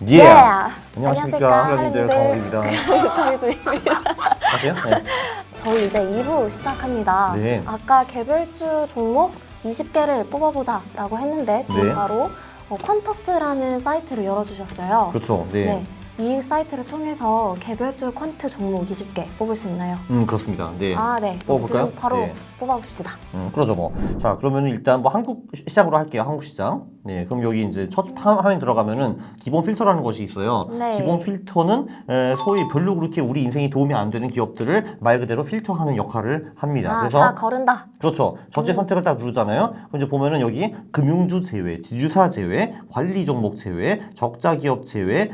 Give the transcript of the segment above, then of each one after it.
예! 안녕하십니까, 할머니들 강호입니다. 강희수입니다. 아세요? 네. 저희 이제 2부 시작합니다. 네. 아까 개별주 종목 20개를 뽑아보자 라고 했는데 지금 네. 바로 퀀터스라는 사이트를 열어주셨어요. 그렇죠. 네. 이 사이트를 통해서 개별주 퀀트 종목 20개 뽑을 수 있나요? 그렇습니다. 네. 네. 뽑아볼까요? 지금 바로 네. 뽑아봅시다. 그러죠 뭐. 자, 그러면 일단 뭐 한국 시작으로 할게요. 한국 시장. 네, 그럼 여기 이제 첫 화면 들어가면은 기본 필터라는 것이 있어요. 네. 기본 필터는 소위 별로 그렇게 우리 인생에 도움이 안 되는 기업들을 말 그대로 필터하는 역할을 합니다. 그래서 다 거른다. 그렇죠. 전체 선택을 딱 누르잖아요. 그럼 이제 보면은 여기 금융주 제외, 지주사 제외, 관리 종목 제외, 적자 기업 제외,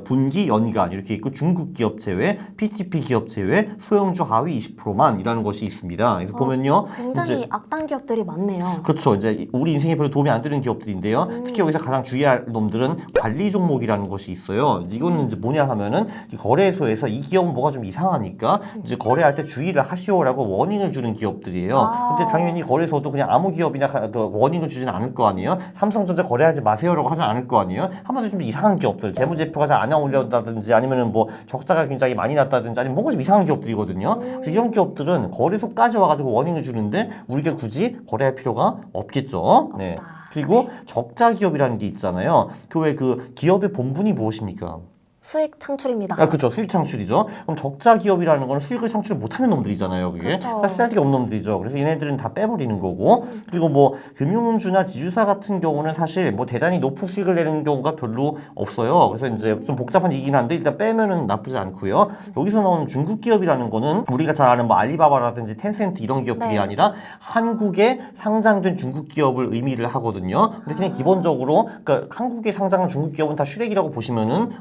분기 연간 이렇게 있고 중국 기업 제외, PTP 기업 제외, 소형주 하위 20%만이라는 것이 있습니다. 그래서 보면요. 굉장히 이제 악당 기업들이 많네요. 그렇죠. 이제 우리 인생에 별로 도움이 안 되는 기업들인데요. 특히 여기서 가장 주의할 놈들은 관리 종목이라는 것이 있어요. 이거는 이제 뭐냐 하면은 거래소에서 이 기업은 뭐가 좀 이상하니까 이제 거래할 때 주의를 하시오라고 워닝을 주는 기업들이에요. 근데 당연히 거래소도 그냥 아무 기업이나 워닝을 주지는 않을 거 아니에요. 삼성전자 거래하지 마세요라고 하지 않을 거 아니에요. 한마디로 좀 이상한 기업들, 재무제표가 잘 안 나오려다든지 아니면은 뭐 적자가 굉장히 많이 났다든지 아니면 뭔가 좀 이상한 기업들이거든요. 그래서 이런 기업들은 거래소까지 와가지고 워닝을 주는데 우리가 굳이 거래할 필요가 없겠죠. 네. 그리고 적자 기업이라는 게 있잖아요. 왜 기업의 본분이 무엇입니까? 수익 창출입니다. 그렇죠. 수익 창출이죠. 그럼 적자 기업이라는 거는 수익을 창출 못하는 놈들이잖아요. 그게 그렇죠. 다 쓰잘데기 없는 놈들이죠. 그래서 얘네들은 다 빼버리는 거고. 그리고 뭐 금융주나 지주사 같은 경우는 사실 뭐 대단히 높은 수익을 내는 경우가 별로 없어요. 그래서 이제 좀 복잡한 얘기긴 한데 일단 빼면은 나쁘지 않고요. 여기서 나오는 중국 기업이라는 거는 우리가 잘 아는 뭐 알리바바라든지 텐센트 이런 기업들이 네. 아니라 한국에 상장된 중국 기업을 의미를 하거든요. 근데 그냥 기본적으로 그러니까 한국에 상장한 중국 기업은 다 슈렉이라고 보시면은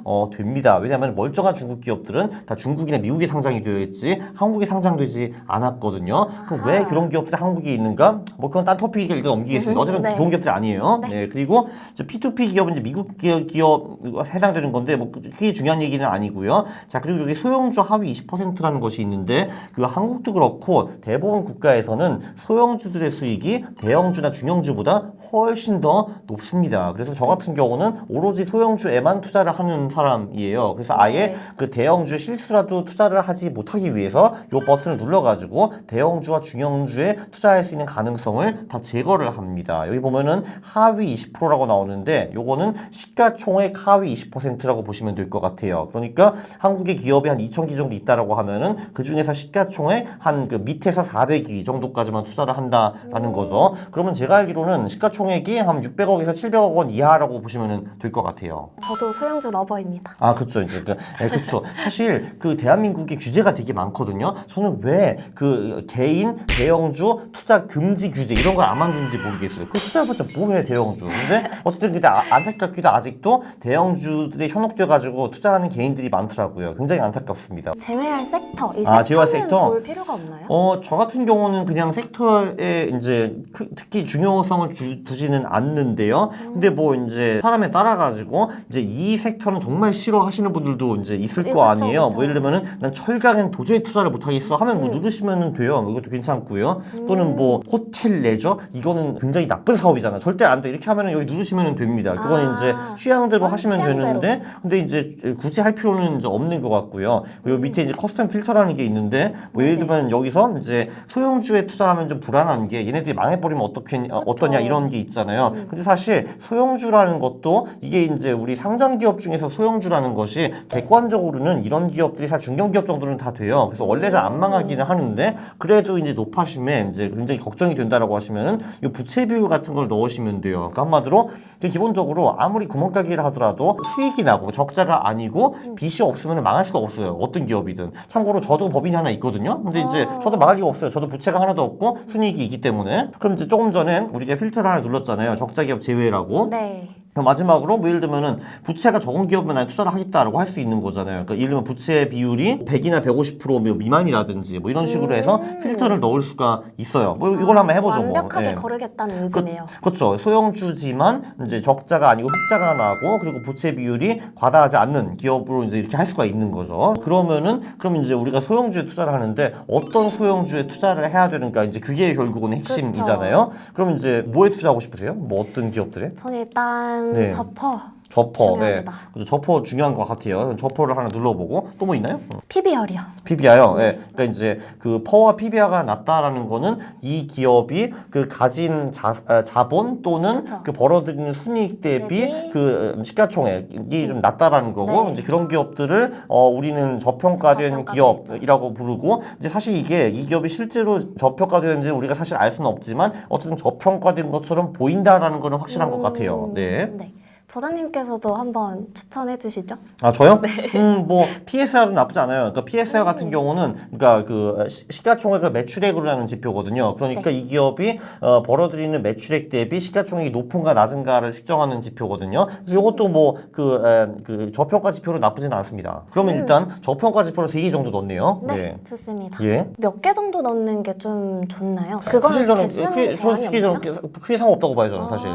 됩니다. 왜냐하면 멀쩡한 중국 기업들은 다 중국이나 미국에 상장이 되어 있지 한국에 상장되지 않았거든요. 그럼 왜 그런 기업들이 한국에 있는가? 뭐 그건 딴 토픽을 일단 넘기겠습니다. 어쨌든 네. 좋은 기업들이 아니에요. 네. 그리고 이제 P2P 기업은 이제 미국 기업 해당되는 건데 뭐 그게 중요한 얘기는 아니고요. 자, 그리고 여기 소형주 하위 20%라는 것이 있는데 한국도 그렇고 대부분 국가에서는 소형주들의 수익이 대형주나 중형주보다 훨씬 더 높습니다. 그래서 저 같은 경우는 오로지 소형주에만 투자를 하는 사람이에요. 그래서 아예 대형주에 실수라도 투자를 하지 못하기 위해서 이 버튼을 눌러가지고 대형주와 중형주에 투자할 수 있는 가능성을 다 제거를 합니다. 여기 보면은 하위 20%라고 나오는데 요거는 시가총액 하위 20%라고 보시면 될 것 같아요. 그러니까 한국의 기업이 한 2,000기 정도 있다라고 하면은 그 중에서 시가총액 한 밑에서 400위 정도까지만 투자를 한다라는 거죠. 그러면 제가 알기로는 시가총액이 한 600억에서 700억 원 이하라고 보시면 될 것 같아요. 저도 소형주 러버입니다. 그렇죠. 이제 그렇죠. 사실 대한민국에 규제가 되게 많거든요. 저는 왜 개인 대형주 투자 금지 규제 이런 걸 안 만드는지 모르겠어요. 그 투자해봤자 뭐해 대형주. 근데 어쨌든 근데 안타깝게도 아직도 대형주들에 현혹돼 가지고 투자하는 개인들이 많더라고요. 굉장히 안타깝습니다. 제외할 섹터, 이 제외할 섹터는 섹터? 볼 필요가 없나요? 저 같은 경우는 그냥 섹터에 이제 특히 중요성을 두지는 않는데요. 근데 뭐 이제 사람에 따라 가지고 이제 이 섹터는 정말 싫어하시는 분들도 이제 있을 거 그쵸, 아니에요. 그쵸. 뭐 예를 들면은 난 철강엔 도저히 투자를 못 하겠어 하면 뭐 누르시면 돼요. 이것도 괜찮고요. 또는 뭐 호텔 레저 이거는 굉장히 나쁜 사업이잖아. 절대 안 돼. 이렇게 하면은 여기 누르시면 됩니다. 그건 이제 취향대로 하시면 취향대로. 되는데 근데 이제 굳이 할 필요는 이제 없는 것 같고요. 여기 밑에 이제 커스텀 필터라는 게 있는데 뭐 예를 들면 여기서 이제 소형주에 투자하면 좀 불안한 게 얘네들이 망해버리면 어떠냐 이런 게 있잖아요. 근데 사실 소형주라는 것도 이게 이제 우리 상장 기업 중에서 소형주라는 것이 객관적으로는 이런 기업들이 사실 중견기업 정도는 다 돼요. 그래서 원래 잘 안 망하기는 하는데 그래도 이제 높아심에 이제 굉장히 걱정이 된다라고 하시면은 이 부채 비율 같은 걸 넣으시면 돼요. 그러니까 한마디로 기본적으로 아무리 구멍가게를 하더라도 수익이 나고 적자가 아니고 빚이 없으면 망할 수가 없어요. 어떤 기업이든. 참고로 저도 법인이 하나 있거든요. 근데 이제 저도 망할 리가 없어요. 저도 부채가 하나도 없고 순이익이 있기 때문에. 그럼 이제 조금 전에 우리가 필터를 하나 눌렀잖아요. 적자 기업 제외라고. 네. 마지막으로 뭐 예를 들면은 부채가 적은 기업에 난 투자를 하겠다라고 할 수 있는 거잖아요. 그러니까 예를 들면 부채 비율이 100이나 150% 미만이라든지 뭐 이런 식으로 해서 필터를 넣을 수가 있어요. 뭐 이걸 한번 해보죠. 완벽하게 뭐. 거르겠다는 의지네요. 그렇죠. 소형주지만 이제 적자가 아니고 흑자가 나고 그리고 부채 비율이 과다하지 않는 기업으로 이제 이렇게 할 수가 있는 거죠. 그럼 이제 우리가 소형주에 투자를 하는데 어떤 소형주에 투자를 해야 되는가 이제 그게 결국은 핵심이잖아요. 그럼 이제 뭐에 투자하고 싶으세요? 뭐 어떤 기업들에? 저는 일단 네. 저퍼 저퍼. 네. 중요합니다. 그래서 저퍼 중요한 것 같아요. 저퍼를 하나 눌러보고 또 뭐 있나요? PBR이요. PBR요. 네. 그러니까 이제 그 퍼와 PBR가 낮다라는 거는 이 기업이 그 가진 자본 또는 그쵸. 그 벌어들이는 순이익 대비 대비 그 시가총액이 좀 낮다라는 거고 네. 이제 그런 기업들을 우리는 저평가된 저평가돼 기업이라고 부르고 이제 사실 이게 이 기업이 실제로 저평가되는지 우리가 사실 알 수는 없지만 어쨌든 저평가된 것처럼 보인다라는 거는 확실한 것 같아요. 네. 네. 저자님께서도 한번 추천해 주시죠. 아, 저요? 뭐, PSR은 나쁘지 않아요. 그러니까 PSR 같은 경우는, 그러니까 그 시가총액을 매출액으로 하는 지표거든요. 그러니까 이 기업이 벌어들이는 매출액 대비 시가총액이 높은가 낮은가를 측정하는 지표거든요. 그래서 이것도 뭐, 그 저평가 지표로 나쁘지는 않습니다. 그러면 일단 저평가 지표로 3개 정도 넣네요. 네, 좋습니다. 예. 몇 개 정도 넣는 게 좀 좋나요? 그건 사실 저는 개수는 크게, 제한이 없나요? 크게 상관없다고 봐요, 저는 사실.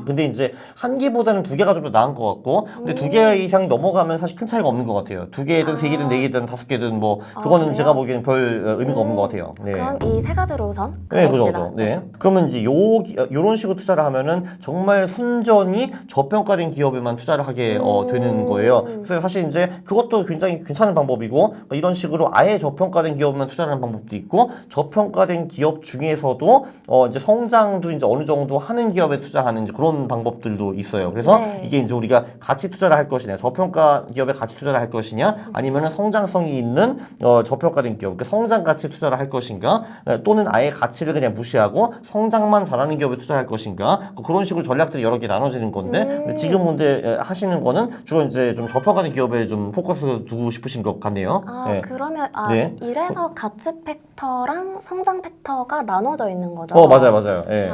근데 이제 한 개보다는 2개가 좀 더 나은 것 같고, 근데 2개 이상이 넘어가면 사실 큰 차이가 없는 것 같아요. 2개든 3개든 4개든 5개든 뭐, 그거는 그래요? 제가 보기에는 별 의미가 없는 것 같아요. 네. 그럼 이 세 가지로 우선 네, 가봅시다. 그죠. 네. 그러면 이제 요런 식으로 투자를 하면은 정말 순전히 저평가된 기업에만 투자를 하게 되는 거예요. 그래서 사실 이제 그것도 굉장히 괜찮은 방법이고, 그러니까 이런 식으로 아예 저평가된 기업에만 투자를 하는 방법도 있고, 저평가된 기업 중에서도 이제 성장도 이제 어느 정도 하는 기업에 투자하는 이제 그런 방법들도 있어요. 그래서 네. 이게 이제 우리가 가치 투자를 할 것이냐, 저평가 기업에 가치 투자를 할 것이냐, 아니면은 성장성이 있는 저평가된 기업, 그러니까 성장 가치 투자를 할 것인가, 또는 아예 가치를 그냥 무시하고 성장만 잘하는 기업에 투자할 것인가, 그런 식으로 전략들이 여러 개 나눠지는 건데, 근데 지금 근데 하시는 거는 주로 이제 좀 저평가된 기업에 좀 포커스 두고 싶으신 것 같네요. 네. 그러면 네. 이래서 가치 팩터랑 성장 팩터가 나눠져 있는 거죠? 맞아요. 예.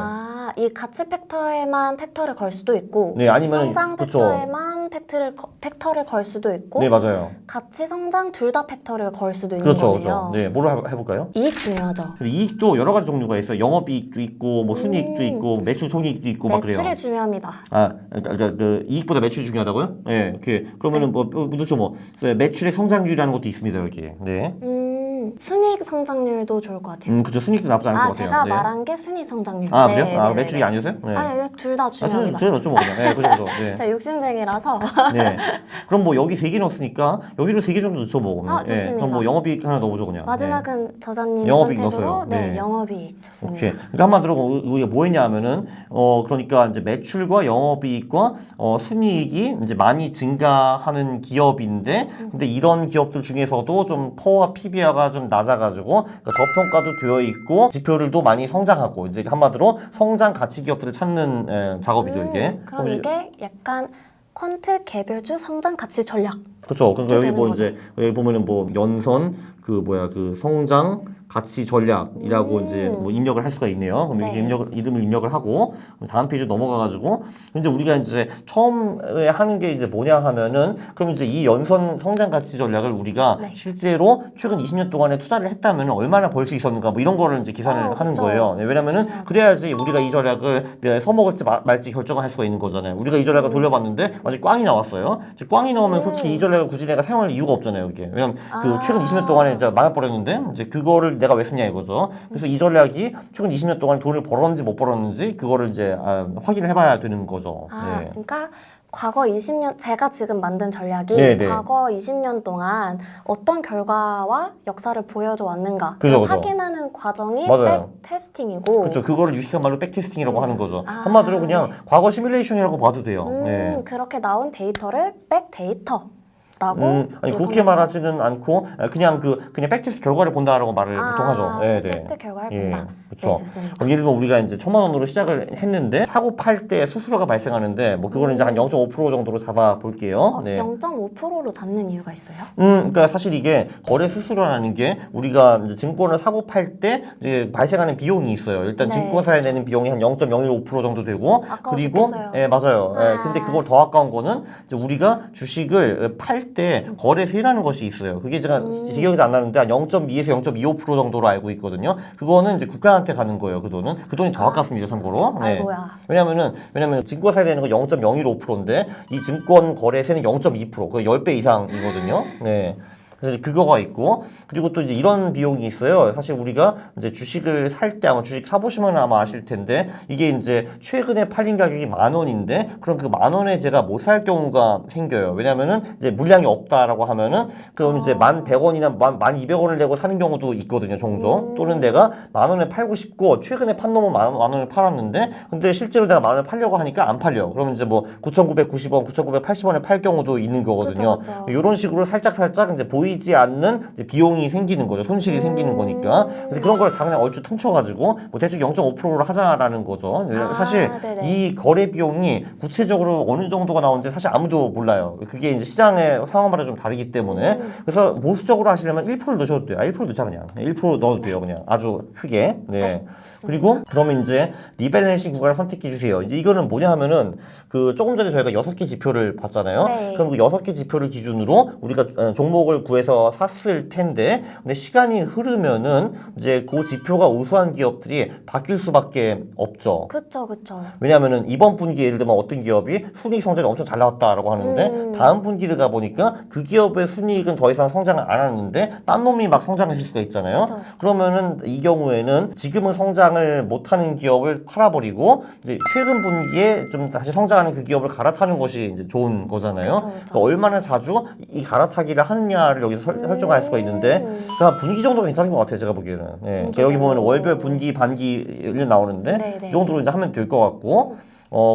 이 가치 팩터에만 팩터를 걸 수도 있고, 네, 아니면은, 성장 그쵸. 팩터에만 팩터를 걸 수도 있고, 네, 맞아요. 가치 성장 둘 다 팩터를 걸 수도 있는 그렇죠, 거네요. 그렇죠. 네, 뭐로 해볼까요? 이익 중요하죠. 근데 이익도 여러 가지 종류가 있어요. 영업이익도 있고, 뭐 순이익도 있고, 매출 손이익도 있고 막 그래요. 매출이 중요합니다. 그러니까 그 이익보다 매출이 중요하다고요? 네, 그러면은 그렇죠 뭐 매출의 성장률이라는 것도 있습니다 여기. 네. 순이익 성장률도 좋을 것 같아요. 그렇죠. 순이익도 나쁘지 않을 것 같아요. 제가 네. 말한 게 순이익 성장률. 그래요? 매출이 아니었어요? 네. 둘 다 중요합니다. 둘 넣죠 뭐 그냥. 네, 그죠. 네. 제가 욕심쟁이라서. 네. 그럼 뭐 여기 3개 넣었으니까 여기로 3개 정도 넣죠 뭐. 그러면. 좋습니다. 그럼 뭐 영업이익 하나 넣어보죠 그냥. 마지막은 저자님 영업이익 선택으로 넣었어요. 네. 영업이익 좋습니다. 오케이. 그러니까 한마디로 우리가 뭐 했냐면은 그러니까 이제 매출과 영업이익과 순이익이 이제 많이 증가하는 기업인데 근데 이런 기업들 중에서도 좀 퍼와 PBR가 좀 낮아가지고 그러니까 저평가도 되어 있고 지표들도 많이 성장하고 이제 한마디로 성장 가치 기업들을 찾는 작업이죠 이게. 그럼 이게 약간 퀀트 개별주 성장 가치 전략. 그렇죠. 그러니까 여기 뭐 거죠. 이제 여기 보면은 뭐 연선 그 성장 가치 전략이라고 이제 뭐 입력을 할 수가 있네요. 그럼 네. 이렇게 이름을 입력을 하고 다음 페이지 넘어가가지고 이제 우리가 이제 처음에 하는 게 이제 뭐냐 하면은 그럼 이제 이 연선 성장 가치 전략을 우리가 네. 실제로 최근 20년 동안에 투자를 했다면 얼마나 벌 수 있었는가 뭐 이런 거를 이제 계산을 하는 그쵸. 거예요. 네, 왜냐면은 그래야지 우리가 이 전략을 써먹을지 말지 결정을 할 수가 있는 거잖아요. 우리가 이 전략을 돌려봤는데 완전 꽝이 나왔어요. 이제 꽝이 나오면 솔직히 이 전략을 굳이 내가 사용할 이유가 없잖아요. 이게 왜냐면 그 최근 20년 동안에 이제 망해버렸는데 이제 그거를 내가 왜 쓰냐 이거죠. 그래서 이 전략이 최근 20년 동안 돈을 벌었는지 못 벌었는지 그거를 이제 확인을 해봐야 되는 거죠. 네. 그러니까 과거 20년 제가 지금 만든 전략이 네네. 과거 20년 동안 어떤 결과와 역사를 보여줘 왔는가 그죠. 확인하는 과정이 맞아요. 백테스팅이고 그렇죠. 그거를 유식한 말로 백테스팅이라고 하는 거죠. 한마디로 그냥 과거 시뮬레이션이라고 봐도 돼요. 네. 그렇게 나온 데이터를 백데이터라고 아니 그렇게 말하지는 않고 그냥 백테스트 결과를 본다라고 말을 보통 하죠. 네, 네. 백테스트 결과를 예, 본다. 그렇죠. 네, 좋습니다. 그럼 예를 들면 우리가 이제 1,000만 원으로 시작을 했는데 사고 팔 때 수수료가 발생하는데 뭐 그거는 이제 한 0.5% 정도로 잡아 볼게요. 네. 0.5%로 잡는 이유가 있어요? 그러니까 사실 이게 거래 수수료라는 게 우리가 이제 증권을 사고 팔 때 이제 발생하는 비용이 있어요. 일단 네. 증권사에 내는 비용이 한 0.015% 정도 되고 아까워 그리고 죽겠어요. 예, 맞아요. 근데 그걸 더 아까운 거는 이제 우리가 주식을 팔 때 거래세라는 것이 있어요. 그게 제가 기억이 안 나는데 한 0.2에서 0.25% 정도로 알고 있거든요. 그거는 이제 국가한테 가는 거예요. 그 돈은. 그 돈이 더 아깝습니다. 참고로. 네. 아이고야. 왜냐면 증권사에 내는 거 0.015%인데 이 증권 거래세는 0.2%. 그 10배 이상이거든요. 네. 그래서 이제 그거가 있고, 그리고 또 이제 이런 비용이 있어요. 사실 우리가 이제 주식을 살 때 아마 주식 사보시면 아마 아실 텐데, 이게 이제 최근에 팔린 가격이 10,000원인데, 그럼 그 10,000원에 제가 못 살 경우가 생겨요. 왜냐면은 이제 물량이 없다라고 하면은, 그럼 이제 1,100원이나 1,200원을 내고 사는 경우도 있거든요, 종종. 또는 내가 10,000원에 팔고 싶고, 최근에 판 놈은 10,000원에 팔았는데, 근데 실제로 내가 10,000원에 팔려고 하니까 안 팔려. 그러면 이제 뭐 9,990원, 9,980원에 팔 경우도 있는 거거든요. 그쵸. 이런 식으로 살짝 이제 보이지 않는 이제 비용이 생기는 거죠. 손실이 생기는 거니까. 그래서 그런 걸 당연히 얼추 퉁쳐가지고 뭐 대충 0.5%로 하자라는 거죠. 사실 네네. 이 거래 비용이 구체적으로 어느 정도가 나오는지 사실 아무도 몰라요. 그게 이제 시장의 상황마다 좀 다르기 때문에. 그래서 보수적으로 하시려면 1%를 넣으셔도 돼요. 1% 넣자 그냥. 1% 넣어도 돼요. 그냥 아주 크게. 네. 그리고 그러면 이제 리밸런싱 구간을 선택해 주세요. 이제 이거는 뭐냐 하면은 그 조금 전에 저희가 6개 지표를 봤잖아요. 네. 그럼 그 6개 지표를 기준으로 우리가 종목을 구해서 샀을 텐데, 근데 시간이 흐르면은 이제 그 지표가 우수한 기업들이 바뀔 수밖에 없죠. 그쵸. 왜냐하면은 이번 분기에 예를 들면 어떤 기업이 순이익 성장이 엄청 잘 나왔다라고 하는데 다음 분기를 가보니까 그 기업의 순이익은 더 이상 성장을 안 하는데 딴 놈이 막 성장했을 수가 있잖아요. 그쵸. 그러면은 이 경우에는 지금은 성장을 못하는 기업을 팔아버리고 이제 최근 분기에 좀 다시 성장하는 그 기업을 갈아타는 것이 이제 좋은 거잖아요. 그쵸. 그러니까 얼마나 자주 이 갈아타기를 하느냐를 여기서 설정할 수가 있는데, 그냥 분기 정도가 괜찮은 것 같아요, 제가 보기에는. 네. 그러니까 여기 보면 월별, 분기, 반기를 나오는데 네네. 이 정도로 이제 하면 될 것 같고.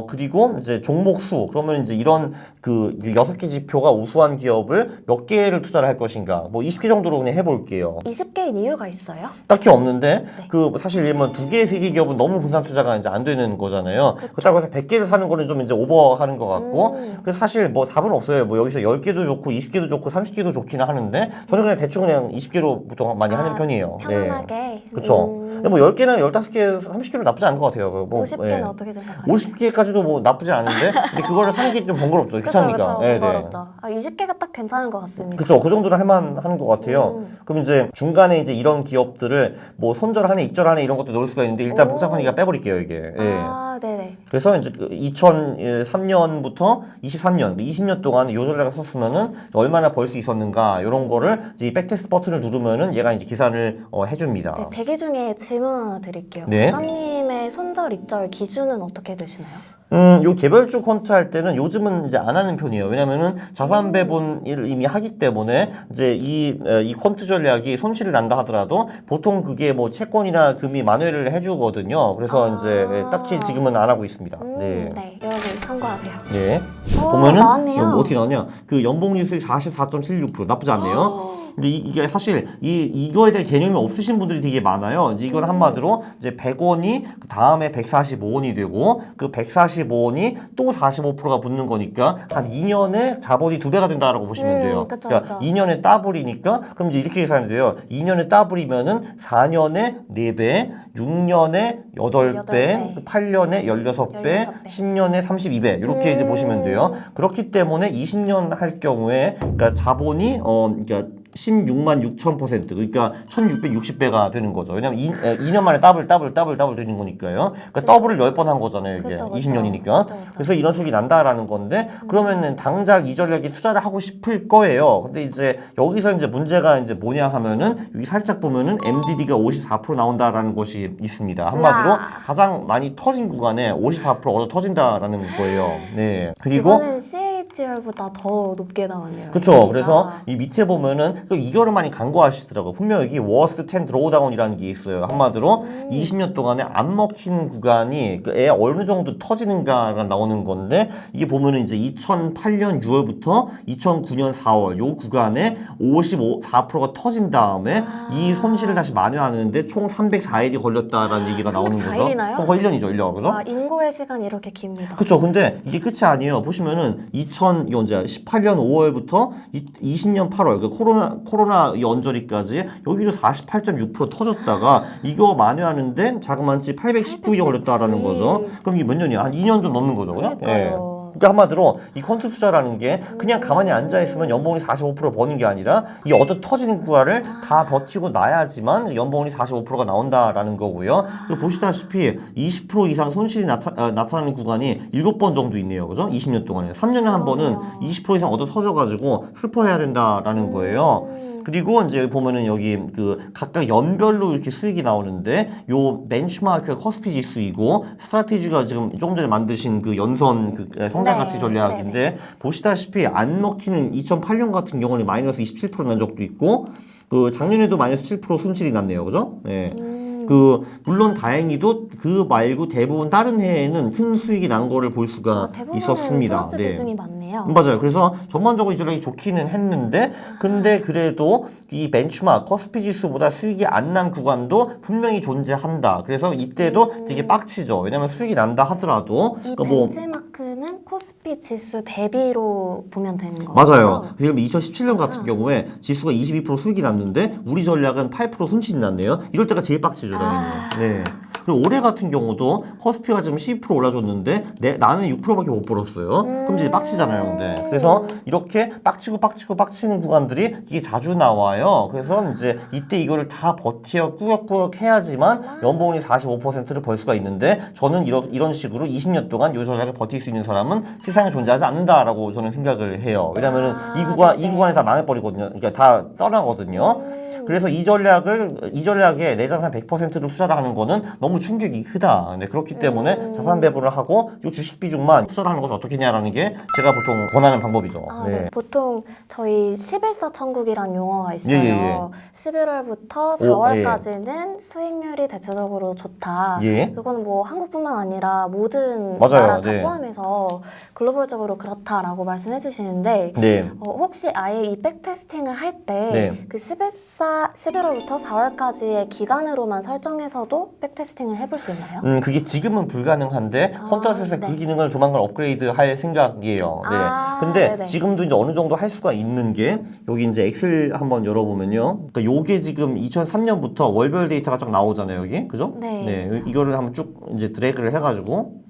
그리고 이제 종목 수. 그러면 이제 이런 그 6개 지표가 우수한 기업을 몇 개를 투자를 할 것인가. 뭐 20개 정도로 그냥 해볼게요. 20개인 이유가 있어요? 딱히 없는데, 그 사실 예를 2개, 3개 기업은 너무 분산 투자가 이제 안 되는 거잖아요. 그렇다고 해서 100개를 사는 거는 좀 이제 오버하는 것 같고, 그래서 사실 뭐 답은 없어요. 뭐 여기서 10개도 좋고, 20개도 좋고, 30개도 좋기는 하는데, 저는 그냥 대충 그냥 20개로 보통 많이 하는 편이에요. 편안하게. 네. 그쵸. 근데 뭐 10개나 15개, 30개로 나쁘지 않은 것 같아요. 뭐 50개는 어떻게 생각하세요? 50개까지도 뭐 나쁘지 않은데, 근데 그거를 사는 게 좀 번거롭죠. 귀찮으니까. 그쵸. 번거롭죠. 20개가 딱 괜찮은 것 같습니다. 그쵸. 그 정도는 할만한 것 같아요. 그럼 이제 중간에 이제 이런 기업들을 뭐 손절하네, 익절하네 이런 것도 넣을 수가 있는데, 일단 복잡하니까 빼버릴게요, 이게. 예. 네네. 그래서 이제 2003년부터 23년, 20년 동안 이 전략을 썼으면은 얼마나 벌 수 있었는가, 이런 거를 이제 이 백테스트 버튼을 누르면은 얘가 이제 계산을 해줍니다. 네, 대기 중에 질문 하나 드릴게요. 네. 부장님의 손절, 익절 기준은 어떻게 되시나요? 요 개별주 퀀트 할 때는 요즘은 이제 안 하는 편이에요. 왜냐면은 자산 배분을 이미 하기 때문에 이제 이 퀀트 전략이 손실을 난다 하더라도 보통 그게 뭐 채권이나 금이 만회를 해주거든요. 그래서 이제 딱히 지금은 안 하고 있습니다. 네. 네, 여러분 참고하세요. 네. 오, 보면은 나왔네요. 어떻게 나오냐? 그 연봉률 수익 44.76% 나쁘지 않네요. 근데 이게 사실 이거에 대한 개념이 없으신 분들이 되게 많아요. 이제 이건 한마디로 이제 100원이 그 다음에 145원이 되고 그 145원이 또 45%가 붙는 거니까 한 2년에 자본이 2배가 된다라고 보시면 돼요. 그쵸, 그러니까 그쵸. 2년에 더블이니까 그럼 이제 이렇게 계산이 돼요. 2년에 더블이면은 4년에 4배, 6년에 8배, 8년에 16배, 10년에 32배 이렇게 이제 보시면 돼요. 그렇기 때문에 20년 할 경우에 그러니까 자본이 그러니까 16만 6천%, 그러니까 1660배가 되는 거죠. 왜냐면 2년 만에 더블 되는 거니까요. 그러니까 더블을 10번 한 거잖아요, 이게. 그쵸. 20년이니까. 그쵸. 그래서 이런 수익이 난다라는 건데, 그러면은 당장 이 전략에 투자를 하고 싶을 거예요. 근데 이제 여기서 이제 문제가 이제 뭐냐 하면은 여기 살짝 보면은 MDD가 54% 나온다라는 것이 있습니다. 한마디로 우와. 가장 많이 터진 구간에 54% 얻어 터진다라는 거예요. 네. 그리고 이거는 CAGR보다 더 높게 나왔네요. 그렇죠. 그래서 이 밑에 보면은 이거를 많이 간과하시더라고요. 분명 여기 워스트 10 드로우다운이라는 게 있어요. 한마디로 20년 동안에 안 먹힌 구간이 애 어느 정도 터지는가가 나오는 건데, 이게 보면은 이제 2008년 6월부터 2009년 4월 요 구간에 54%가 터진 다음에 이 손실을 다시 만회하는데 총 304일이 걸렸다라는 얘기가 나오는 거죠. 304일이나요? 거의 1년이죠, 1년. 그죠? 인고의 시간이 이렇게 깁니다. 그쵸. 근데 이게 끝이 아니에요. 보시면은 이거 이제 18년 5월부터 20년 8월, 그 코로나 연저리까지 여기도 48.6% 터졌다가 이거 만회하는데 자그만치 819일이 걸렸다라는 거죠. 그럼 이게 몇 년이야? 한 2년 좀 넘는 거죠. 그냥? 예. 그러니까요. 그러니까 한마디로 이 퀀트 투자라는 게 그냥 가만히 앉아있으면 연봉이 45% 버는 게 아니라 이 얻어 터지는 구간을 다 버티고 나야지만 연봉이 45%가 나온다라는 거고요. 그리고 보시다시피 20% 이상 손실이 나타나는 구간이 7번 정도 있네요. 그죠? 20년 동안에. 3년에 한 번은 20% 이상 얻어 터져가지고 슬퍼해야 된다라는 거예요. 그리고 이제 여기 보면은 여기 그 각각 연별로 이렇게 수익이 나오는데 요 벤치마크가 코스피 지수이고 스트라테지가 지금 조금 전에 만드신 그 연선 그 성장 가치 전략인데 보시다시피 안 먹히는 2008년 같은 경우는 마이너스 27% 난 적도 있고 그 작년에도 마이너스 7% 손실이 났네요. 그죠? 네. 그 물론 다행히도 그 말고 대부분 다른 해에는 큰 수익이 난 거를 볼 수가 있었습니다. 플러스 비중이 많네요. 맞아요. 그래서 전반적으로 이 전략이 좋기는 했는데 근데 그래도 이 벤치마크 코스피 지수보다 수익이 안 난 구간도 분명히 존재한다. 그래서 이때도 되게 빡치죠. 왜냐면 수익이 난다 하더라도 이 그러니까 벤치마크는 코스피 지수 대비로 보면 되는 거죠? 맞아요. 지금 2017년 같은 경우에 지수가 22% 수익이 났는데 우리 전략은 8% 손실이 났네요. 이럴 때가 제일 빡치죠. 당연히. 네. 그리고 올해 같은 경우도 코스피가 지금 12% 올라줬는데 나는 6%밖에 못 벌었어요. 그럼 이제 빡치잖아요. 근데 그래서 이렇게 빡치는 구간들이 이게 자주 나와요. 그래서 이제 이때 이거를 다 버텨 꾸역꾸역 해야지만 연봉이 45%를 벌 수가 있는데 저는 이런 식으로 20년 동안 이 전략을 버틸 수 있는 사람은 세상에 존재하지 않는다라고 저는 생각을 해요. 왜냐면은 이 구간에 다 망해버리거든요. 그러니까 다 떠나거든요. 그래서 이 전략에 내 자산 100%를 투자를 하는 거는 너무 충격이 크다. 네, 그렇기 때문에 자산 배분을 하고 이 주식 비중만 투자를 하는 것이 어떻게 하냐라는 게 제가 보통 권하는 방법이죠. 네. 보통 저희 11사 천국이란 용어가 있어요. 예. 11월부터 4월까지는 수익률이 대체적으로 좋다. 그거는 뭐 한국뿐만 아니라 모든 나라 다 포함해서 글로벌적으로 그렇다라고 말씀해 주시는데 혹시 아예 이 백테스팅을 할 때 그 11월부터 4월까지의 기간으로만 설정해서도 백테스팅을 해볼 수 있나요? 그게 지금은 불가능한데 퀀트에서 그 기능을 조만간 업그레이드 할 생각이에요. 근데 지금도 이제 어느 정도 할 수가 있는 게 여기 이제 엑셀 한번 열어보면요. 그러니까 요게 지금 2003년부터 월별 데이터가 쫙 나오잖아요. 여기. 그죠? 이거를 한번 쭉 이제 드래그를 해가지고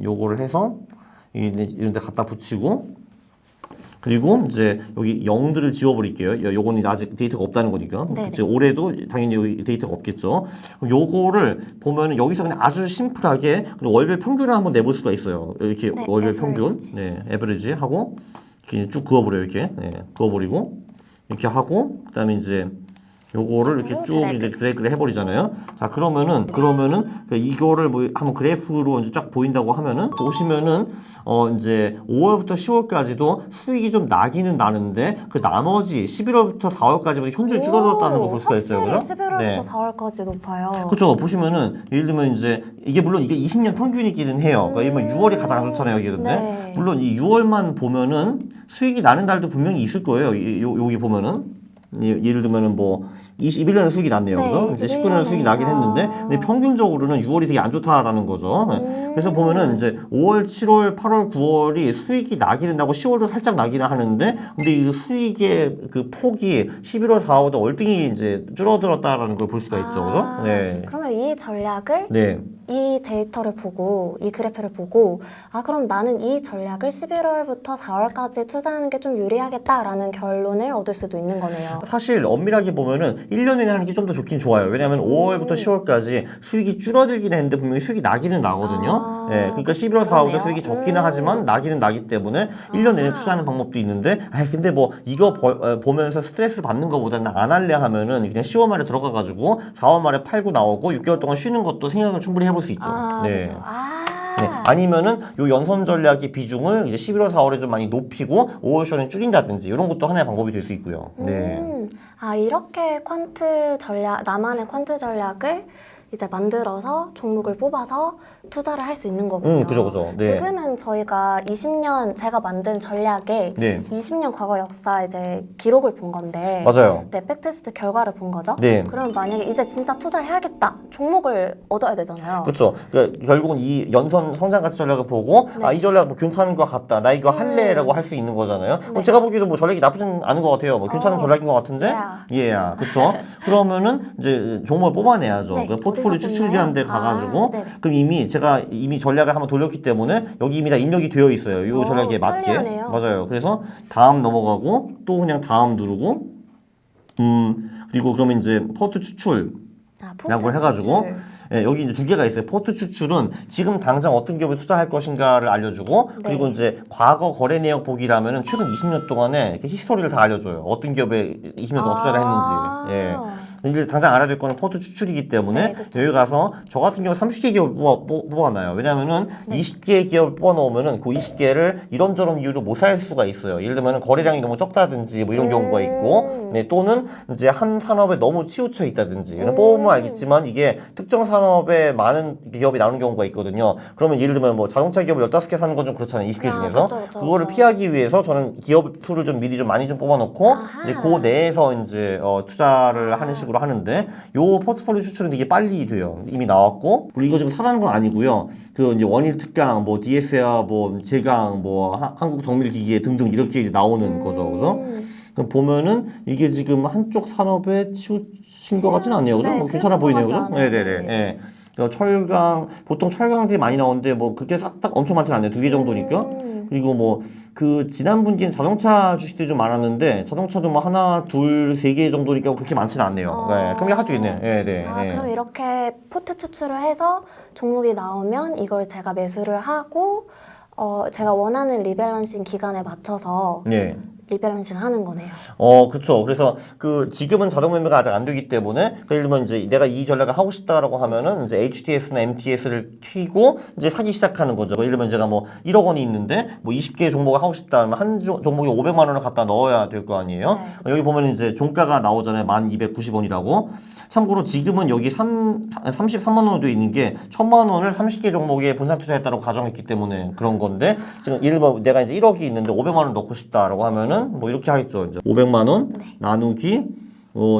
요거를 해서 이런 데 갖다 붙이고 그리고 이제 여기 0들을 지워버릴게요. 요거는 아직 데이터가 없다는 거니까. 이제 올해도 당연히 여기 데이터가 없겠죠. 요거를 보면은 여기서 그냥 아주 심플하게 월별 평균을 한번 내볼 수가 있어요. 이렇게 월별 평균, 에버리지 하고 이렇게 쭉 그어버려요. 이렇게 그어버리고 이렇게 하고 그다음에 이제 요거를 이렇게 쭉 이제 드래그를 해버리잖아요. 자, 그러면은 이거를 뭐 한번 그래프로 이제 쫙 보인다고 하면은 보시면은 이제 5월부터 10월까지도 수익이 좀 나기는 나는데 그 나머지 11월부터 4월까지보다 현저히 줄어들었다는 걸 볼 수가 있어요. 그죠? 11월부터 4월까지 높아요. 그렇죠. 보시면은 예를 들면 이제 이게 물론 이게 20년 평균이기는 해요. 그러니까 6월이 가장 안 좋잖아요. 이게 근데 물론 이 6월만 보면은 수익이 나는 달도 분명히 있을 거예요. 여기 보면은. 예를 들면은 뭐 21년에 수익이 났네요. 그죠? 이제 19년에 수익이 나긴 했는데 근데 평균적으로는 6월이 되게 안 좋다라는 거죠. 그래서 보면은 이제 5월, 7월, 8월, 9월이 수익이 나기는 나고 10월도 살짝 나기는 하는데 근데 이 수익의 그 폭이 11월, 4월보다 월등히 이제 줄어들었다라는 걸 볼 수가 있죠. 그죠? 그러면 이 전략을 이 데이터를 보고 이 그래프를 보고 그럼 나는 이 전략을 11월부터 4월까지 투자하는 게 좀 유리하겠다라는 결론을 얻을 수도 있는 거네요. 사실 엄밀하게 보면은 1년에 하는 게 좀 더 좋긴 좋아요. 왜냐하면 5월부터 10월까지 수익이 줄어들긴 했는데 분명히 수익이 나기는 나거든요. 그러니까 11월, 4월부터 수익이 적기는 하지만 나기는 나기 때문에 1년 내내 투자하는 방법도 있는데 근데 뭐 이거 보면서 스트레스 받는 것보다는 안 할래 하면은 그냥 10월 말에 들어가가지고 4월 말에 팔고 나오고 6개월 동안 쉬는 것도 생각을 충분히 해볼 수 있죠. 그렇죠. 아니면은 요 연선 전략의 비중을 이제 11월, 4월에 좀 많이 높이고 5월, 10월에 줄인다든지 이런 것도 하나의 방법이 될 수 있고요. 이렇게 퀀트 전략, 나만의 კვან트 전략을 이제 만들어서 종목을 뽑아서 투자를 할 수 있는 거군요. 그죠. 지금은 저희가 20년 제가 만든 전략에 20년 과거 역사 이제 기록을 본 건데 백테스트 결과를 본 거죠. 그러면 만약에 이제 진짜 투자를 해야겠다 종목을 얻어야 되잖아요. 그렇죠. 그러니까 결국은 이 연선 성장 가치 전략을 보고 이 전략 뭐 괜찮은 것 같다. 나 이거 할래라고 할 수 있는 거잖아요. 제가 보기에도 뭐 전략이 나쁘진 않은 것 같아요. 뭐 괜찮은 전략인 것 같은데. 그렇죠. 그러면은 이제 종목을 뽑아내야죠. 포트 포트폴리오 추출이라는 데 가가지고 그럼 제가 이미 전략을 한번 돌렸기 때문에 여기 이미 다 입력이 되어 있어요. 이 전략에 맞게. 편리하네요. 맞아요. 그래서 다음 넘어가고 또 그냥 다음 누르고 그리고 그러면 이제 포트 추출 라고 해가지고 예, 여기 이제 두 개가 있어요. 포트 추출은 지금 당장 어떤 기업에 투자할 것인가를 알려주고 그리고 이제 과거 거래 내역 보기라면은 최근 20년 동안에 이렇게 히스토리를 다 알려줘요. 어떤 기업에 20년 동안 투자를 했는지. 예. 이제 당장 알아야 될 거는 포트 추출이기 때문에 여기 가서 저 같은 경우 30개 기업을 뽑아놔요. 왜냐면은 20개 기업을 뽑아놓으면은 그 20개를 이런저런 이유로 못 살 수가 있어요. 예를 들면 거래량이 너무 적다든지 뭐 이런 경우가 있고 또는 이제 한 산업에 너무 치우쳐 있다든지 뽑으면 알겠지만 이게 특정 산업에 많은 기업이 나오는 경우가 있거든요. 그러면 예를 들면 뭐 자동차 기업을 15개 사는 건 좀 그렇잖아요. 20개 중에서. 그거를 피하기 위해서 저는 기업 투를 좀 미리 좀 많이 좀 뽑아놓고 이제 그 내에서 이제 투자를 하는 식으로 하는데 요 포트폴리오 추출은 되게 빨리 돼요. 이미 나왔고 그리고 이거 지금 사라는 건 아니고요. 그 이제 원일 특강, 뭐 DSR, 뭐 제강, 뭐 한국 정밀기계 등등 이렇게 이제 나오는 거죠, 그죠? 그럼 보면은 이게 지금 한쪽 산업에 치우친 것 같지는 않네요, 그죠? 괜찮아 보이네요, 그죠? 네네네. 예. 철강 보통 철강들이 많이 나오는데 뭐 그게 싹 딱 엄청 많지는 않네요. 2개 정도니까. 그리고 뭐 그 지난 분기엔 자동차 주식들이 좀 많았는데 자동차도 뭐 하나, 둘, 3개 정도니까 그렇게 많지는 않네요. 네, 그럼 하도 있네. 네, 네. 그럼 이렇게 포트 추출을 해서 종목이 나오면 이걸 제가 매수를 하고 제가 원하는 리밸런싱 기간에 맞춰서 리밸런싱을 하는 거네요. 그렇죠. 그래서 그 지금은 자동 매매가 아직 안 되기 때문에 예를 들면 이제 내가 이 전략을 하고 싶다라고 하면은 이제 HTS나 MTS를 키고 이제 사기 시작하는 거죠. 예를 들면 제가 뭐 1억 원이 있는데 뭐 20개 종목을 하고 싶다 하면 한 종목에 500만 원을 갖다 넣어야 될 거 아니에요. 여기 보면 이제 종가가 나오잖아요. 1290원이라고. 참고로 지금은 여기 33만 원도 있는 게 1000만 원을 30개 종목에 분산 투자했다고 가정했기 때문에 그런 건데 지금 예를 들면 내가 이제 1억이 있는데 500만 원 넣고 싶다라고 하면은 뭐 이렇게 하겠죠. 이제 500만 원 나누기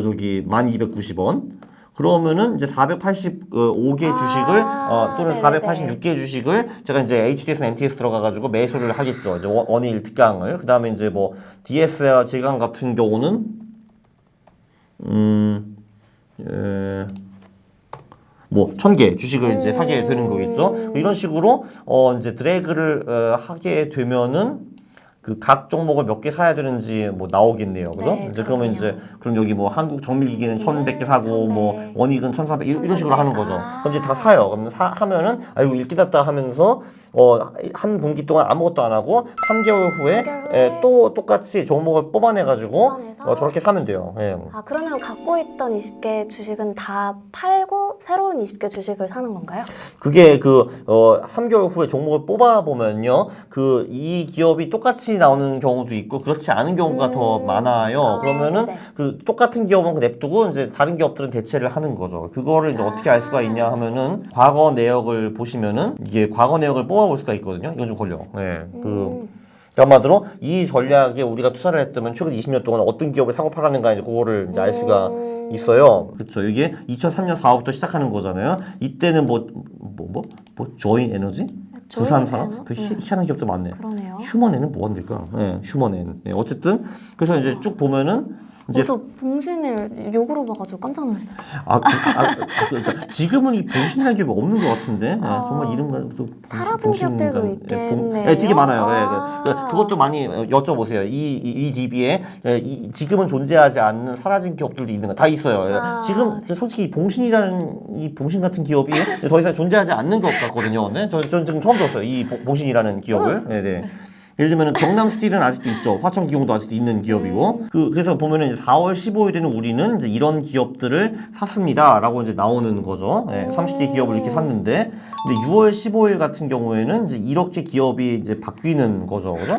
저기 1290원. 그러면은 이제 485개 주식을 또는 486개 주식을 제가 이제 HTS, MTS 들어가가지고 매수를 하겠죠. 이제 원일 특강을. 그 다음에 이제 뭐 DSR 제강 같은 경우는 뭐 1000개 주식을 이제 사게 되는 거겠죠. 이런 식으로 이제 드래그를 하게 되면은 그 각 종목을 몇 개 사야 되는지 뭐 나오겠네요. 그죠? 이제 그러면 이제 그럼 여기 뭐 한국 정밀기계는 1100개 사고 뭐 원익은 1400 이런 식으로 하는 거죠. 그럼 이제 다 사요. 그럼 하면은 아이고 읽기 닿다 하면서 한 분기 동안 아무것도 안 하고 3개월 후에 또 똑같이 종목을 뽑아내 가지고 저렇게 사면 돼요. 그러면 갖고 있던 20개 주식은 다 팔고 새로운 20개 주식을 사는 건가요? 그게 3개월 후에 종목을 뽑아 보면요. 이 기업이 똑같이 나오는 경우도 있고 그렇지 않은 경우가 더 많아요. 그러면은 그 똑같은 기업은 냅두고 이제 다른 기업들은 대체를 하는 거죠. 그거를 이제 어떻게 알 수가 있냐 하면은 과거 내역을 보시면은 이게 과거 내역을 뽑아볼 수가 있거든요. 이건 좀 걸려. 한마디로 이 전략에 우리가 투자를 했다면 최근 20년 동안 어떤 기업을 사고 팔았는가 이제 그거를 이제 알 수가 있어요. 그렇죠. 이게 2003년 4월부터 시작하는 거잖아요. 이때는 뭐 조인 에너지? 두산산업? 희한한 기업도 많네. 그러네요. 휴먼에는 뭐 한del까? 휴먼엔. 어쨌든 그래서 이제 쭉 보면은 이제 봉신을 욕으로 봐가지고 깜짝 놀랐어요. 그러니까 지금은 이 봉신이라는 기업이 없는 것 같은데 정말 이름만 또 사라진 기업들도 있겠네요. 되게 많아요. 그것도 많이 여쭤보세요. 이 DB에 지금은 존재하지 않는 사라진 기업들도 있는 거 다 있어요. 지금 솔직히 봉신이라는 이 봉신 같은 기업이 더 이상 존재하지 않는 것 같거든요. 전 지금 처음 들었어요. 이 봉신이라는 기업을. 예를 들면 경남 스틸은 아직도 있죠. 화천기공도 아직도 있는 기업이고. 그래서 보면은 이제 4월 15일에는 우리는 이제 이런 기업들을 샀습니다라고 이제 나오는 거죠. 30개 기업을 이렇게 샀는데, 근데 6월 15일 같은 경우에는 이제 이렇게 기업이 이제 바뀌는 거죠, 그죠?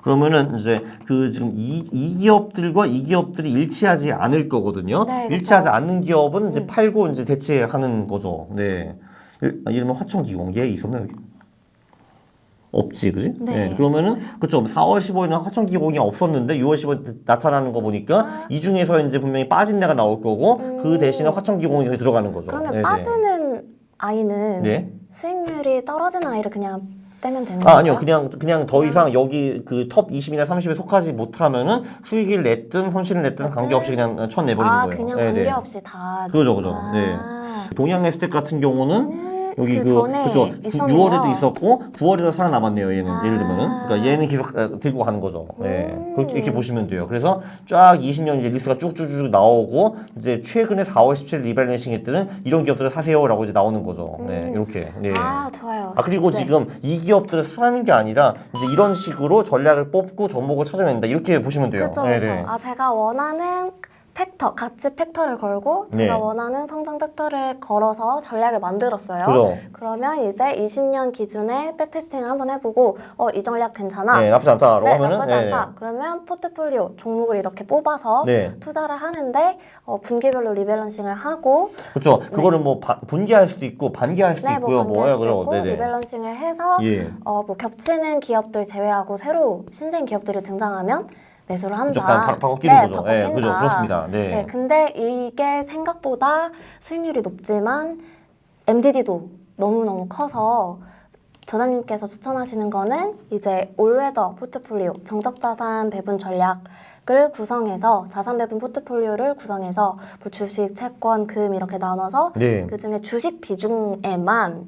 그러면은 이제 지금 이 기업들과 이 기업들이 일치하지 않을 거거든요. 일치하지 않는 기업은 이제 팔고 이제 대체하는 거죠. 이러면 화천기공 얘 있었나 여기? 없지, 그지? 그러면은, 그쵸. 4월 15일은 화천기공이 없었는데, 6월 15일 나타나는 거 보니까, 이 중에서 이제 분명히 빠진 데가 나올 거고, 그 대신에 화천기공이 들어가는 거죠. 그러면 빠지는 아이는 수익률이 떨어지는 아이를 그냥 떼면 되는 거예요? 아니요. 그냥 더 이상 여기 그 톱 20이나 30에 속하지 못하면은 수익을 냈든 손실을 냈든 관계없이 그냥 천 내버리는 거예요. 그냥 네네. 관계없이 다. 그죠. 네. 동양에스텍 같은 경우는 여기 전에 그죠. 있었네요. 6월에도 있었고 9월에도 살아남았네요. 얘는 예를 들면은 그러니까 얘는 계속 들고 가는 거죠. 네. 그렇게 이렇게 보시면 돼요. 그래서 쫙 20년 이제 리스트가 쭉쭉쭉 나오고 이제 최근에 4월 17일 리밸런싱 때는 이런 기업들을 사세요라고 이제 나오는 거죠. 네. 이렇게. 네. 좋아요. 그리고 네. 지금 이 기업들을 사는 게 아니라 이제 이런 식으로 전략을 뽑고 종목을 찾아낸다. 이렇게 보시면 돼요. 그렇죠. 네네. 제가 원하는 가치 팩터를 걸고 제가 네. 원하는 성장 팩터를 걸어서 전략을 만들었어요. 그죠. 그러면 이제 20년 기준에 백테스팅을 한번 해보고 이 전략 괜찮아. 네, 나쁘지 않다라고 네, 하면은 나쁘지 않다. 그러면 포트폴리오 종목을 이렇게 뽑아서 투자를 하는데 분기별로 리밸런싱을 하고 그렇죠. 그거를 뭐 분기할 수도 있고 반기할 수도 있고요. 반기할 수도 있고 네네. 리밸런싱을 해서 뭐 겹치는 기업들 제외하고 새로 신생 기업들이 등장하면 매수를 한다. 바꿔 끼는 거죠. 네, 그죠. 그렇습니다. 네. 근데 이게 생각보다 수익률이 높지만 MDD도 너무너무 커서 저자님께서 추천하시는 거는 이제 올웨더 포트폴리오, 정적자산 배분 전략을 구성해서 자산 배분 포트폴리오를 구성해서 뭐 주식, 채권, 금 이렇게 나눠서 그중에 주식 비중에만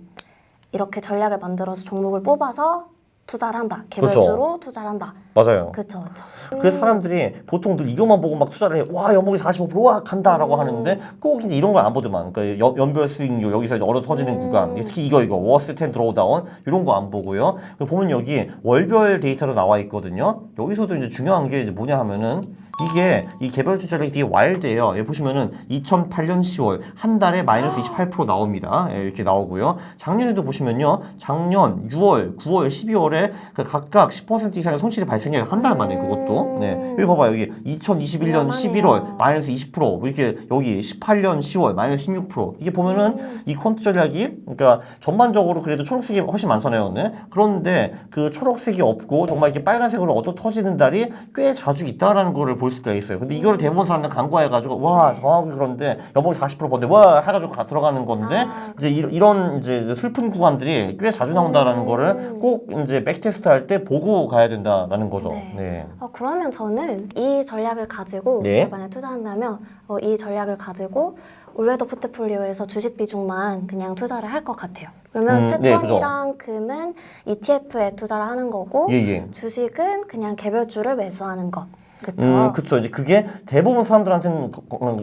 이렇게 전략을 만들어서 종목을 뽑아서 투자를 한다. 개별주로 투자를 한다. 맞아요. 그렇죠. 그래서 사람들이 보통 늘 이것만 보고 막 투자를 해. 와, 연봉이 45% 와, 간다라고 하는데 꼭 이제 이런 걸 안 보더만. 그러니까 연별 수익률, 여기서 이제 얼어 터지는 구간, 특히 이거 워스트 10 드로우다운 이런 거 안 보고요. 보면 여기 월별 데이터로 나와 있거든요. 여기서도 이제 중요한 게 이제 뭐냐 하면은 이게 이 개별주 전략이 되게 와일드예요. 여기 보시면은 2008년 10월 한 달에 마이너스 28% 나옵니다. 이렇게 나오고요. 작년에도 보시면요. 작년 6월, 9월, 12월에 각각 10% 이상의 손실이 발생해요. 한 달 만에 그것도. 네. 여기 봐봐요. 여기 2021년 11월 마이너스 20% 이렇게 여기 18년 10월 마이너스 16% 이게 보면은 이 퀀트 전략이 그러니까 전반적으로 그래도 초록색이 훨씬 많잖아요. 네. 그런데 그 초록색이 없고 정말 이렇게 빨간색으로 얻어 터지는 달이 꽤 자주 있다라는 거를 볼 수가 있어요. 근데 이거를 대부분 사람들 간과해가지고 와 정확히 그런데 연봉이 40% 버는데 와 해가지고 들어가는 건데 이제 이런 이제 슬픈 구간들이 꽤 자주 나온다라는 거를 꼭 이제 백테스트 할 때 보고 가야 된다라는 거죠. 네. 그러면 저는 이 전략을 가지고 제가 만약 투자한다면 이 전략을 가지고 올웨더 포트폴리오에서 주식 비중만 그냥 투자를 할 것 같아요. 그러면 채권이랑 금은 ETF에 투자를 하는 거고 주식은 그냥 개별주를 매수하는 것. 그쵸? 그쵸. 이제 그게 대부분 사람들한테는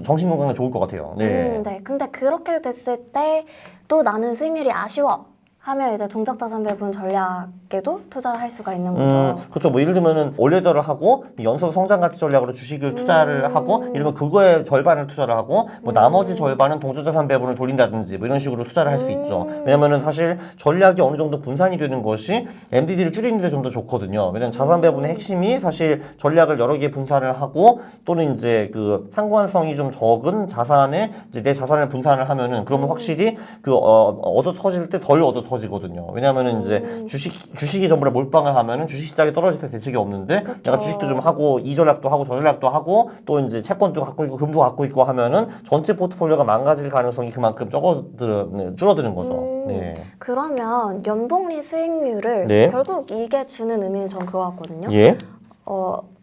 정신 건강에 좋을 것 같아요. 네. 근데 그렇게 됐을 때 또 나는 수익률이 아쉬워. 하면 이제 동작자산 배분 전략에도 투자를 할 수가 있는 거죠. 그렇죠. 뭐 예를 들면은 올레더를 하고 연속 성장 가치 전략으로 주식을 투자를 하고 이러면 그거의 절반을 투자를 하고 뭐 나머지 절반은 동조자산 배분을 돌린다든지 뭐 이런 식으로 투자를 할 수 있죠. 왜냐면은 사실 전략이 어느 정도 분산이 되는 것이 MDD를 줄이는 데 좀 더 좋거든요. 왜냐면 자산 배분의 핵심이 사실 전략을 여러 개 분산을 하고 또는 이제 그 상관성이 좀 적은 자산에 이제 내 자산을 분산을 하면은 그러면 확실히 그 얻어 터질 때 덜 얻어 터지거든요. 왜냐하면은 이제 주식이 전부 다 몰빵을 하면은 주식 시장이 떨어질 때 대책이 없는데 내가 주식도 좀 하고 이 전략도 하고 저 전략도 하고 또 이제 채권도 갖고 있고 금도 갖고 있고 하면은 전체 포트폴리오가 망가질 가능성이 그만큼 줄어드는 거죠. 네. 그러면 연복리 수익률을 결국 이게 주는 의미는 전 그거 같거든요.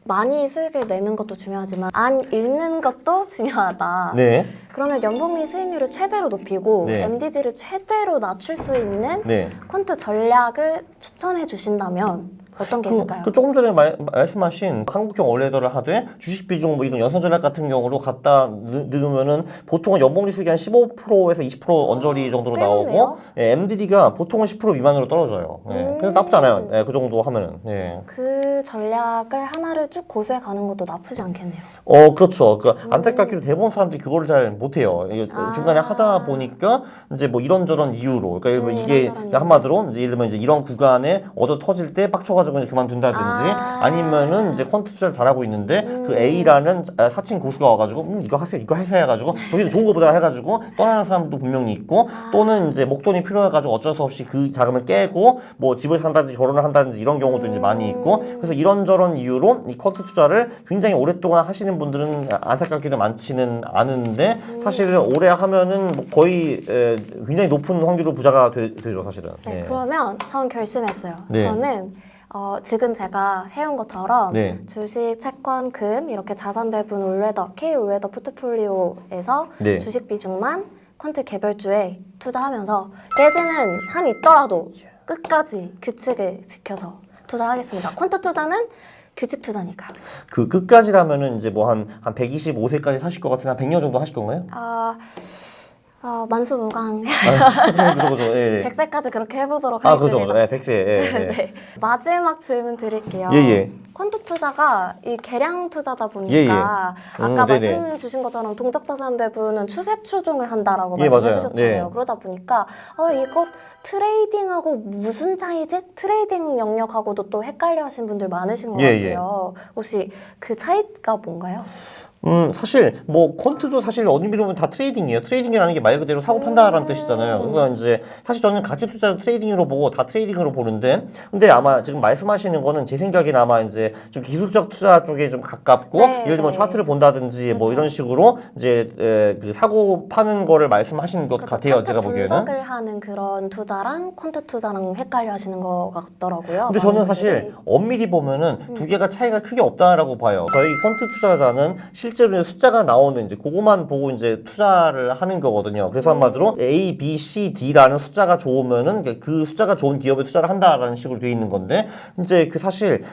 많이 수익을 내는 것도 중요하지만 안 잃는 것도 중요하다. 그러면 연복리 수익률을 최대로 높이고 MDD를 최대로 낮출 수 있는 퀀트 전략을 추천해 주신다면 어떤 게 있을까요? 조금 전에 말씀하신 한국형 올레더를 하되 주식 비중 뭐 이런 연선 전략 같은 경우로 갖다 넣으면은 보통은 연봉리 수익이 한 15%에서 20% 언저리 정도로 나오고 MDD가 보통은 10% 미만으로 떨어져요. 그래서 나쁘지 않아요. 그 정도 하면은. 그 전략을 하나를 쭉 고수해 가는 것도 나쁘지 않겠네요. 그렇죠. 안타깝게도 대부분 사람들이 그거를 잘 못해요. 중간에 하다 보니까 이제 뭐 이런저런 이유로 그러니까 이게 한마디로 이제 예를 들면 이제 이런 구간에 얻어 터질 때 빡쳐가지고 힘들어가지고 이제 그만둔다든지 아니면은 이제 퀀트 투자를 잘하고 있는데 그 A라는 사칭 고수가 와가지고 이거 하세요, 이거 하세요 해가지고 저기도 좋은 거보다 해가지고 떠나는 사람도 분명히 있고 또는 이제 목돈이 필요해가지고 어쩔 수 없이 그 자금을 깨고 뭐 집을 산다든지 결혼을 한다든지 이런 경우도 이제 많이 있고 그래서 이런저런 이유로 이 퀀트 투자를 굉장히 오랫동안 하시는 분들은 안타깝게도 많지는 않은데 사실 오래 하면은 뭐 거의 굉장히 높은 확률로 부자가 되죠 사실은. 네, 그러면 전 결심했어요. 네. 저는 지금 제가 해온 것처럼 네. 주식, 채권, 금 이렇게 자산 배분 올웨더, K 올웨더 포트폴리오에서 네. 주식 비중만 퀀트 개별주에 투자하면서 깨지는 한이 있더라도 끝까지 규칙을 지켜서 투자를 하겠습니다. 퀀트 투자는 규칙 투자니까요. 그 끝까지라면은 이제 뭐 한 125세까지 사실 것 같은 한 100년 정도 하실 건가요? 만수무강해서 그죠. 예. 100세까지 그렇게 해보도록 하겠습니다. 그죠. 예, 100세. 예. 네. 마지막 질문 드릴게요. 예. 퀀트 투자가 이 개량 투자다 보니까 아까 말씀 주신 것처럼 동적 자산 배분은 추세 추종을 한다라고 말씀해 주셨잖아요. 그러다 보니까 이거 트레이딩하고 무슨 차이지? 트레이딩 영역하고도 또 헷갈려 하신 분들 많으신 것 같아요. 혹시 그 차이가 뭔가요? 사실 뭐 퀀트도 사실 어느 비로면 다 트레이딩이에요. 트레이딩이라는 게 말 그대로 사고 판단하라는 뜻이잖아요. 그래서 이제 사실 저는 가치 투자도 트레이딩으로 보고 다 트레이딩으로 보는데 근데 아마 지금 말씀하시는 거는 제 생각에는 아마 이제 좀 기술적 투자 쪽에 좀 가깝고 예를 들면 차트를 본다든지 뭐 이런 식으로 이제 그 사고 파는 거를 말씀하시는 것 같아요. 제가 보기에는. 분석을 하는 그런 투자랑 퀀트 투자랑 헷갈려 하시는 것 같더라고요. 근데 저는 사실 엄밀히 보면은 두 개가 차이가 크게 없다라고 봐요. 저희 퀀트 투자자는 실제로 숫자가 나오는 이제 그거만 보고 이제 투자를 하는 거거든요. 그래서 한마디로 A, B, C, D라는 숫자가 좋으면은 그 숫자가 좋은 기업에 투자를 한다라는 식으로 돼 있는 건데 이제 그 사실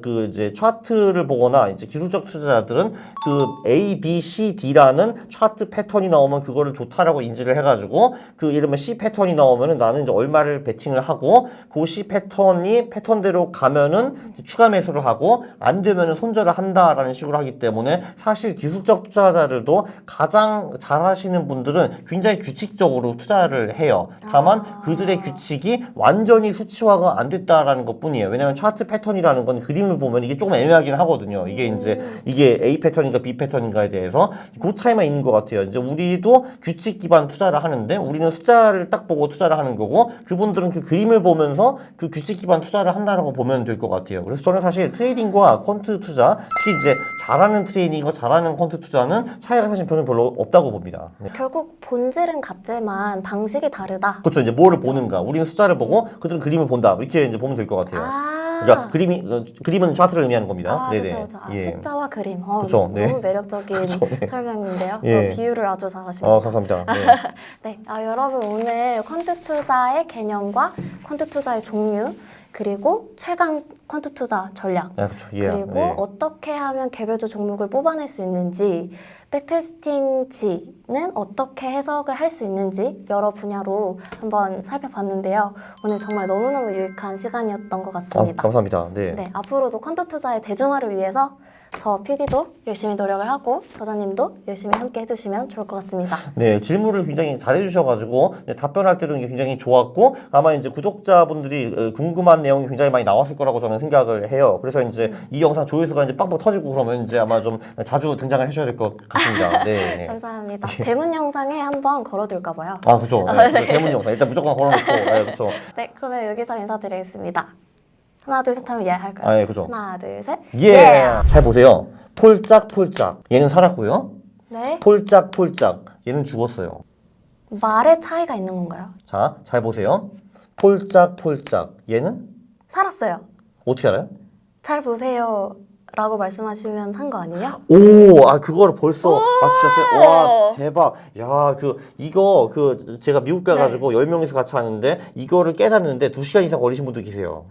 그 이제 차트를 보거나 이제 기술적 투자자들은 그 A, B, C, D라는 차트 패턴이 나오면 그거를 좋다라고 인지를 해가지고 그 이러면 C 패턴이 나오면은 나는 이제 얼마를 베팅을 하고 그 C 패턴대로 가면은 추가 매수를 하고 안 되면은 손절을 한다라는 식으로 하기 때문에 사실 기술적 투자자들도 가장 잘하시는 분들은 굉장히 규칙적으로 투자를 해요. 다만 그들의 규칙이 완전히 수치화가 안 됐다라는 것뿐이에요. 왜냐하면 차트 패턴이라는 건 그림을 보면 이게 조금 애매하긴 하거든요. 이게 이제 이게 A 패턴인가 B 패턴인가에 대해서 그 차이만 있는 것 같아요. 이제 우리도 규칙 기반 투자를 하는데 우리는 숫자를 딱 보고 투자를 하는 거고 그분들은 그 그림을 보면서 그 규칙 기반 투자를 한다라고 보면 될 것 같아요. 그래서 저는 사실 트레이딩과 퀀트 투자, 특히 이제 잘하는 트레이딩과 잘하는 퀀트 투자는 차이가 사실 별로 없다고 봅니다. 네. 결국 본질은 같지만 방식이 다르다. 그렇죠. 이제 뭐를 보는가. 우리는 숫자를 보고 그들은 그림을 본다. 이렇게 이제 보면 될 것 같아요. 그러니까 그림은 차트를 의미하는 겁니다. 네네. 그렇죠. 숫자와 그림. 그렇죠. 네. 너무 매력적인 설명인데요. 비유를 아주 잘하시네요. 감사합니다. 네. 네. 여러분 오늘 퀀트 투자의 개념과 퀀트 투자의 종류 그리고 최강 퀀트 투자 전략 그리고 어떻게 하면 개별주 종목을 뽑아낼 수 있는지 백테스팅지는 어떻게 해석을 할 수 있는지 여러 분야로 한번 살펴봤는데요. 오늘 정말 너무너무 유익한 시간이었던 것 같습니다. 감사합니다. 네. 앞으로도 퀀트 투자의 대중화를 위해서 저 PD도 열심히 노력을 하고 저자님도 열심히 함께 해주시면 좋을 것 같습니다. 네, 질문을 굉장히 잘해주셔가지고 답변할 때도 굉장히 좋았고 아마 이제 구독자분들이 궁금한 내용이 굉장히 많이 나왔을 거라고 저는 생각을 해요. 그래서 이제 이 영상 조회수가 이제 빵빵 터지고 그러면 이제 아마 좀 자주 등장을 해주셔야 될 것 같습니다. 네. 감사합니다. 대문 영상에 한번 걸어둘까 봐요. 그렇죠. 네, 대문 영상 일단 무조건 걸어놓고. 그렇죠. 네, 그러면 여기서 인사드리겠습니다. 하나 둘 셋 하면 예 할까요? 예, 그죠. 하나 둘 셋. 예. 잘 보세요. 폴짝폴짝. 얘는 살았고요. 네. 폴짝폴짝. 얘는 죽었어요. 말의 차이가 있는 건가요? 자, 잘 보세요. 폴짝폴짝. 얘는 살았어요. 어떻게 알아요? 잘 보세요. 라고 말씀하시면 한 거 아니에요? 그거를 벌써 맞추셨어요? 와, 대박. 야, 이거 제가 미국 가가지고 10명이서 같이 하는데 이거를 깨닫는데 2시간 이상 걸리신 분도 계세요.